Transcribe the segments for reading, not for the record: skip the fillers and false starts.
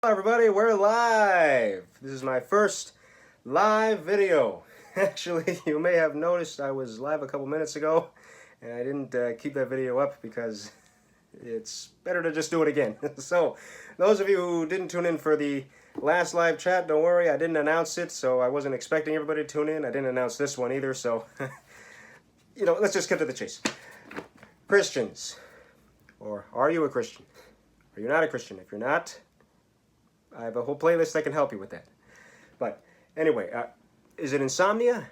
Hello everybody, we're live! This is my first live video. Actually, you may have noticed I was live a couple minutes ago and I didn't keep that video up because it's better to just do it again. So, those of you who didn't tune in for the last live chat, don't worry, I didn't announce it, so I wasn't expecting everybody to tune in. I didn't announce this one either, so, let's just get to the chase. Christians, or are you a Christian? Are you not a Christian? If you're not, I have a whole playlist that can help you with that. But anyway, is it insomnia?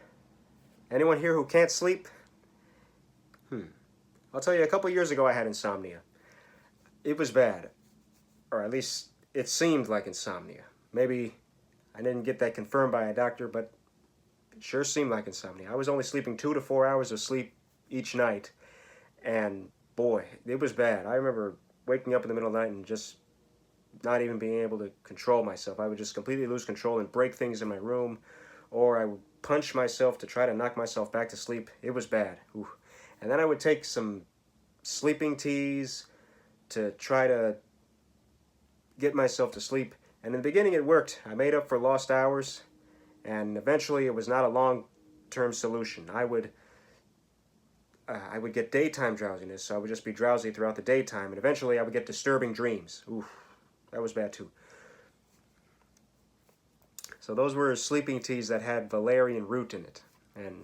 Anyone here who can't sleep? I'll tell you, a couple years ago I had insomnia. It was bad. Or at least it seemed like insomnia. Maybe I didn't get that confirmed by a doctor, but it sure seemed like insomnia. I was only sleeping 2 to 4 hours of sleep each night. And boy, it was bad. I remember waking up in the middle of the night and just not even being able to control myself. I would just completely lose control and break things in my room, or I would punch myself to try to knock myself back to sleep. It was bad. Ooh. And then I would take some sleeping teas to try to get myself to sleep. And in the beginning it worked. I made up for lost hours, and eventually it was not a long-term solution. I would get daytime drowsiness, so I would just be drowsy throughout the daytime, and eventually I would get disturbing dreams. Ooh. That was bad too. So those were sleeping teas that had valerian root in it, and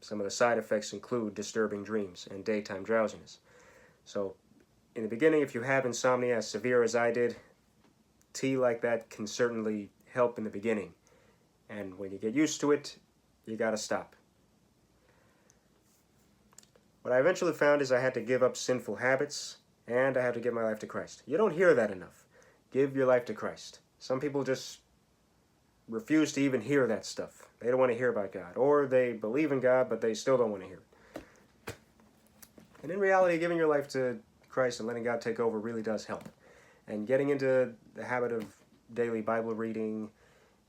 some of the side effects include disturbing dreams and daytime drowsiness. So in the beginning, if you have insomnia as severe as I did, tea like that can certainly help in the beginning. And when you get used to it, you gotta stop. What I eventually found is I had to give up sinful habits, and I had to give my life to Christ. You don't hear that enough. Give your life to Christ. Some people just refuse to even hear that stuff. They don't want to hear about God. Or they believe in God, but they still don't want to hear it. And in reality, giving your life to Christ and letting God take over really does help. And getting into the habit of daily Bible reading,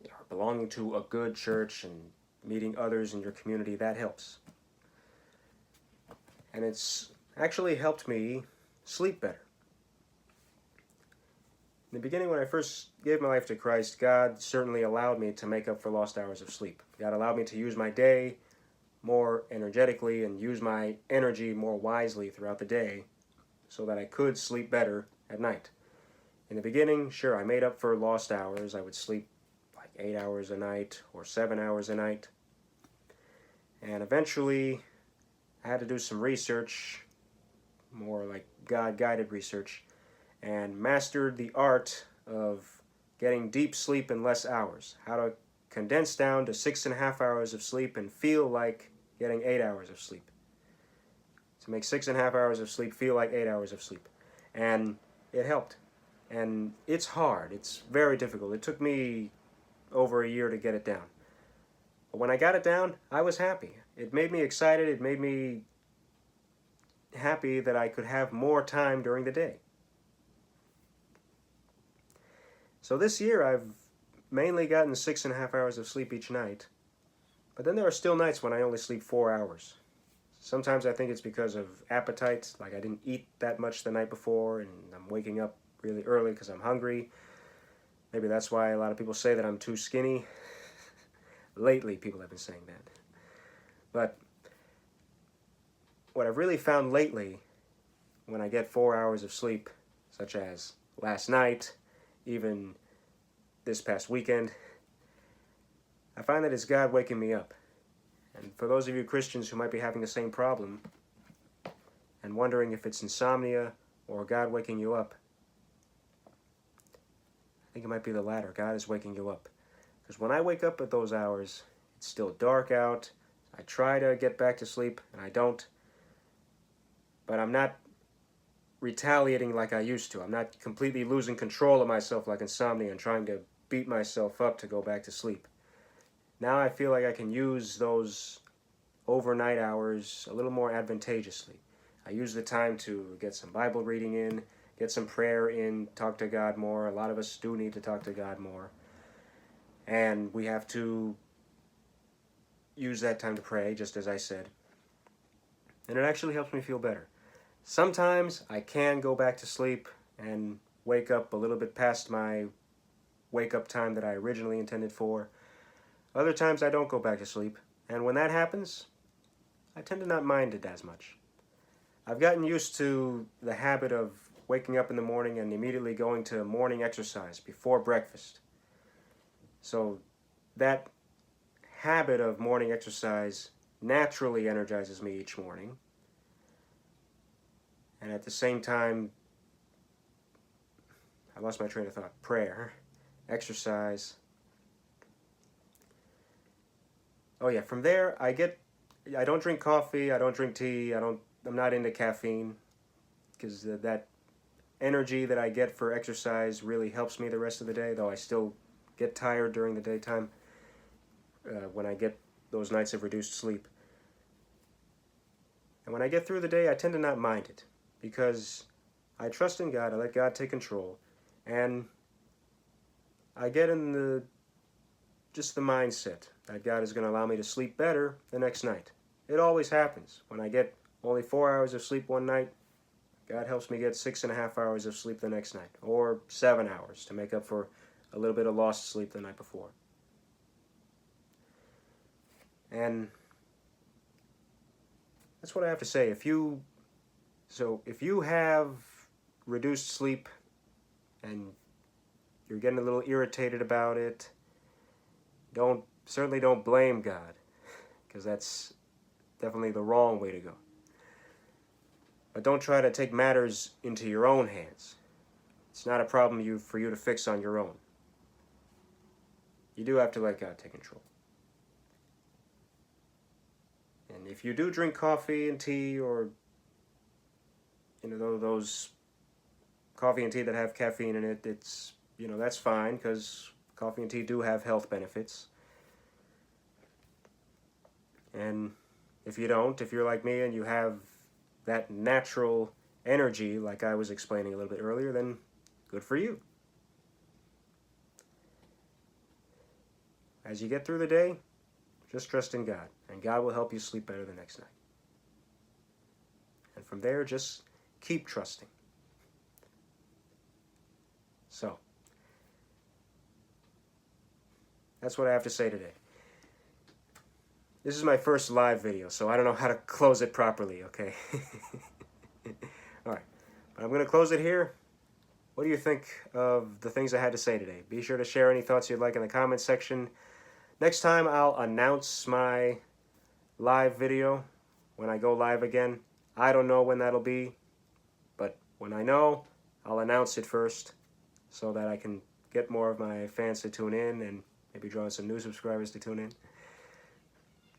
or belonging to a good church and meeting others in your community, that helps. And it's actually helped me sleep better. In the beginning, when I first gave my life to Christ, God certainly allowed me to make up for lost hours of sleep. God allowed me to use my day more energetically and use my energy more wisely throughout the day so that I could sleep better at night. In the beginning, sure, I made up for lost hours. I would sleep like 8 hours a night or 7 hours a night. And eventually, I had to do some research, more like God-guided research, and mastered the art of getting deep sleep in less hours. How to condense down to 6.5 hours of sleep and feel like getting 8 hours of sleep. To make 6.5 hours of sleep feel like 8 hours of sleep. And it helped. And it's hard. It's very difficult. It took me over a year to get it down. But when I got it down, I was happy. It made me excited. It made me happy that I could have more time during the day. So this year I've mainly gotten 6.5 hours of sleep each night, but then there are still nights when I only sleep 4 hours. Sometimes I think it's because of appetite, like I didn't eat that much the night before and I'm waking up really early because I'm hungry. Maybe that's why a lot of people say that I'm too skinny. Lately people have been saying that. But what I've really found lately, when I get 4 hours of sleep, such as last night, even this past weekend, I find that it's God waking me up. And for those of you Christians who might be having the same problem and wondering if it's insomnia or God waking you up, I think it might be the latter. God is waking you up. Because when I wake up at those hours, it's still dark out. I try to get back to sleep, and I don't. But I'm not retaliating like I used to. I'm not completely losing control of myself like insomnia and trying to beat myself up to go back to sleep. Now I feel like I can use those overnight hours a little more advantageously. I use the time to get some Bible reading in, get some prayer in, talk to God more. A lot of us do need to talk to God more. And we have to use that time to pray, just as I said. And it actually helps me feel better. Sometimes I can go back to sleep and wake up a little bit past my wake-up time that I originally intended for. Other times I don't go back to sleep, and when that happens, I tend to not mind it as much. I've gotten used to the habit of waking up in the morning and immediately going to morning exercise before breakfast. So that habit of morning exercise naturally energizes me each morning. And at the same time, I lost my train of thought. Prayer, exercise. Oh yeah, from there I don't drink coffee, I don't drink tea, I'm not into caffeine, because that energy that I get for exercise really helps me the rest of the day, though I still get tired during the daytime when I get those nights of reduced sleep. And when I get through the day, I tend to not mind it, because I trust in God, I let God take control, and I get in just the mindset that God is going to allow me to sleep better the next night. It always happens. When I get only 4 hours of sleep one night, God helps me get 6.5 hours of sleep the next night, or 7 hours to make up for a little bit of lost sleep the night before. And that's what I have to say. If you have reduced sleep and you're getting a little irritated about it, certainly don't blame God, because that's definitely the wrong way to go. But don't try to take matters into your own hands. It's not a problem for you to fix on your own. You do have to let God take control. And if you do drink coffee and tea, or those coffee and tea that have caffeine in it, it's that's fine, because coffee and tea do have health benefits. And if you're like me and you have that natural energy, like I was explaining a little bit earlier, then good for you. As you get through the day, just trust in God, and God will help you sleep better the next night. And from there, just keep trusting. So, that's what I have to say today. This is my first live video, so I don't know how to close it properly, okay? Alright, but I'm going to close it here. What do you think of the things I had to say today? Be sure to share any thoughts you'd like in the comments section. Next time I'll announce my live video when I go live again. I don't know when that'll be, but when I know, I'll announce it first so that I can get more of my fans to tune in and maybe draw some new subscribers to tune in.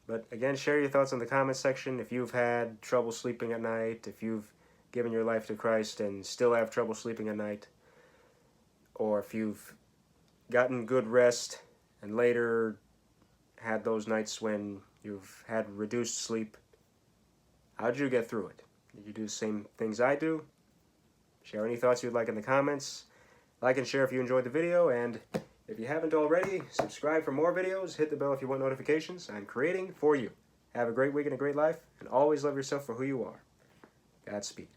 But again, share your thoughts in the comments section. If you've had trouble sleeping at night, if you've given your life to Christ and still have trouble sleeping at night, or if you've gotten good rest and later had those nights when you've had reduced sleep, how'd you get through it? Did you do the same things I do? Share any thoughts you'd like in the comments. Like and share if you enjoyed the video, and if you haven't already, subscribe for more videos, hit the bell if you want notifications. I'm creating for you. Have a great week and a great life, and always love yourself for who you are. Godspeed.